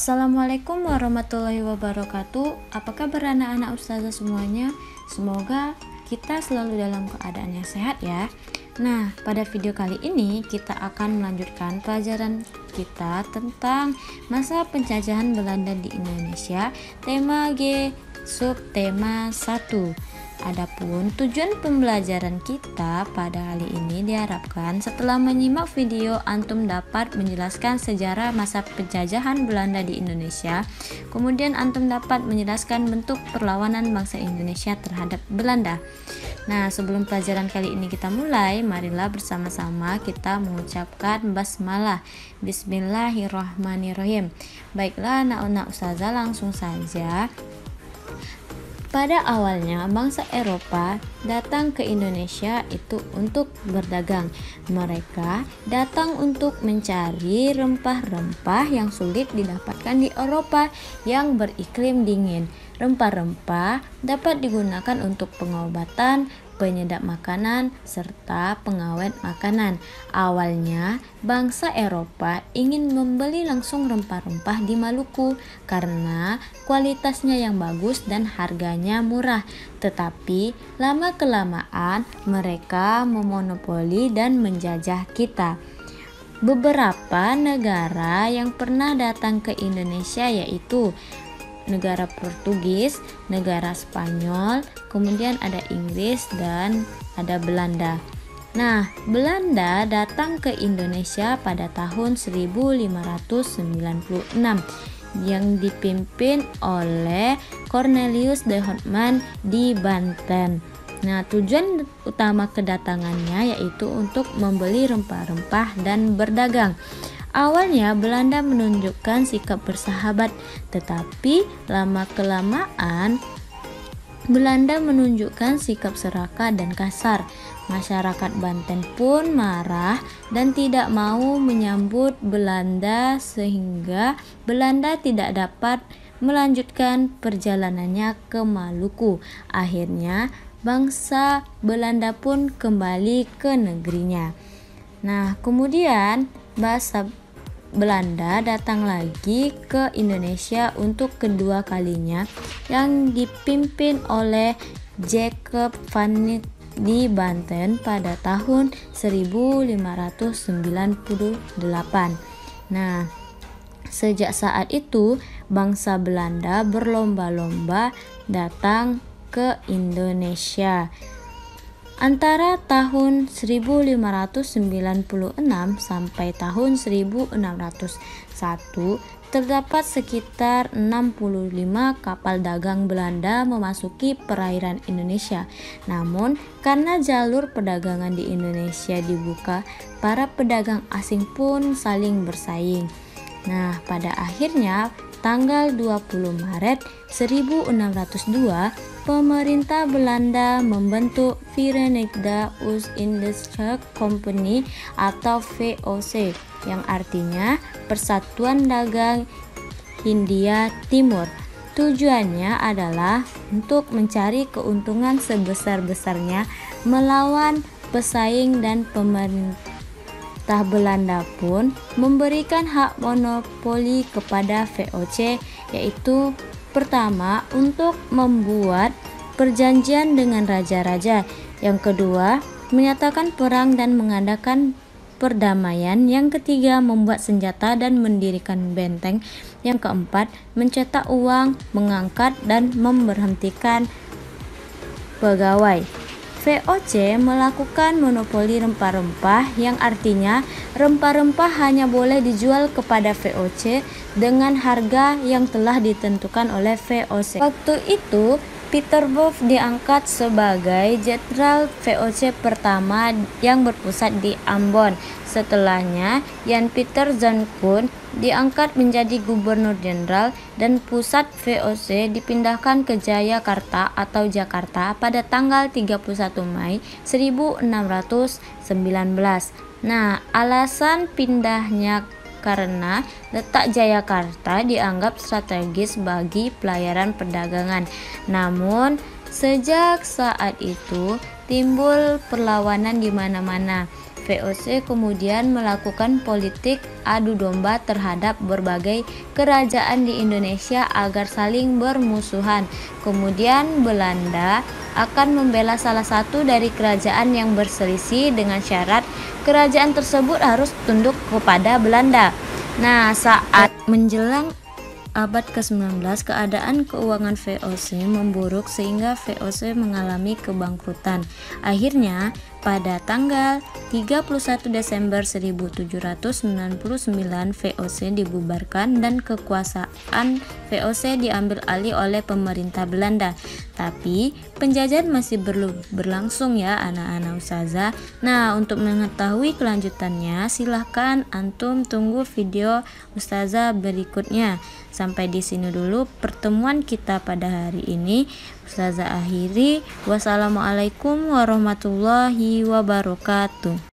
Assalamualaikum warahmatullahi wabarakatuh. Apa kabar anak-anak ustazah semuanya? Semoga kita selalu dalam keadaan yang sehat ya. Nah, pada video kali ini kita akan melanjutkan pelajaran kita tentang masa penjajahan Belanda di Indonesia, tema G, subtema 1. Adapun tujuan pembelajaran kita pada kali ini diharapkan setelah menyimak video antum dapat menjelaskan sejarah masa penjajahan Belanda di Indonesia. Kemudian antum dapat menjelaskan bentuk perlawanan bangsa Indonesia terhadap Belanda. Nah, sebelum pelajaran kali ini kita mulai, marilah bersama-sama kita mengucapkan basmalah. Bismillahirrahmanirrahim. Baiklah anak-anak ustazah, langsung saja. Pada awalnya bangsa Eropa datang ke Indonesia itu untuk berdagang. Mereka datang untuk mencari rempah-rempah yang sulit didapatkan di Eropa yang beriklim dingin. Rempah-rempah dapat digunakan untuk pengobatan, penyedap makanan, serta pengawet makanan. Awalnya, bangsa Eropa ingin membeli langsung rempah-rempah di Maluku karena kualitasnya yang bagus dan harganya murah. Tetapi, lama-kelamaan mereka memonopoli dan menjajah kita. Beberapa negara yang pernah datang ke Indonesia yaitu negara Portugis, negara Spanyol, kemudian ada Inggris dan ada Belanda. Nah, Belanda datang ke Indonesia pada tahun 1596 yang dipimpin oleh Cornelius de Houtman di Banten. Nah, tujuan utama kedatangannya yaitu untuk membeli rempah-rempah dan berdagang. Awalnya Belanda menunjukkan sikap bersahabat, tetapi lama-kelamaan Belanda menunjukkan sikap serakah dan kasar. Masyarakat Banten pun marah dan tidak mau menyambut Belanda sehingga Belanda tidak dapat melanjutkan perjalanannya ke Maluku. Akhirnya bangsa Belanda pun kembali ke negerinya. Nah, kemudian bangsa Belanda datang lagi ke Indonesia untuk kedua kalinya yang dipimpin oleh Jacob van Lith di Banten pada tahun 1598. Nah, sejak saat itu bangsa Belanda berlomba-lomba datang ke Indonesia. Antara tahun 1596 sampai tahun 1601 terdapat sekitar 65 kapal dagang Belanda memasuki perairan Indonesia. Namun, karena jalur perdagangan di Indonesia dibuka, para pedagang asing pun saling bersaing. Nah, pada akhirnya tanggal 20 Maret 1602 pemerintah Belanda membentuk Verenigde Oost-Indische Compagnie atau VOC yang artinya Persatuan Dagang Hindia Timur. Tujuannya adalah untuk mencari keuntungan sebesar-besarnya melawan pesaing, dan pemerintah Belanda pun memberikan hak monopoli kepada VOC, yaitu pertama, untuk membuat perjanjian dengan raja-raja. Yang kedua, menyatakan perang dan mengadakan perdamaian. Yang ketiga, membuat senjata dan mendirikan benteng. Yang keempat, mencetak uang, mengangkat dan memberhentikan pegawai. VOC melakukan monopoli rempah-rempah yang artinya rempah-rempah hanya boleh dijual kepada VOC dengan harga yang telah ditentukan oleh VOC. Waktu itu Peter Both diangkat sebagai jenderal VOC pertama yang berpusat di Ambon. Setelahnya, Jan Pieter John Koen diangkat menjadi gubernur jenderal dan pusat VOC dipindahkan ke Jayakarta atau Jakarta pada tanggal 31 Mei 1619. Nah, alasan pindahnya karena letak Jayakarta dianggap strategis bagi pelayaran perdagangan. Namun, sejak saat itu timbul perlawanan di mana-mana. VOC kemudian melakukan politik adu domba terhadap berbagai kerajaan di Indonesia agar saling bermusuhan. Kemudian Belanda akan membela salah satu dari kerajaan yang berselisih dengan syarat kerajaan tersebut harus tunduk kepada Belanda. Nah, saat menjelang abad ke-19, keadaan keuangan VOC memburuk sehingga VOC mengalami kebangkrutan. Akhirnya, pada tanggal 31 Desember 1799 VOC dibubarkan dan kekuasaan VOC diambil alih oleh pemerintah Belanda. Tapi penjajahan masih berlangsung ya anak-anak ustazah. Nah, untuk mengetahui kelanjutannya silahkan antum tunggu video ustazah berikutnya. Sampai di sini dulu pertemuan kita pada hari ini. Ustazah akhiri. Wassalamualaikum warahmatullahi wabarakatuh.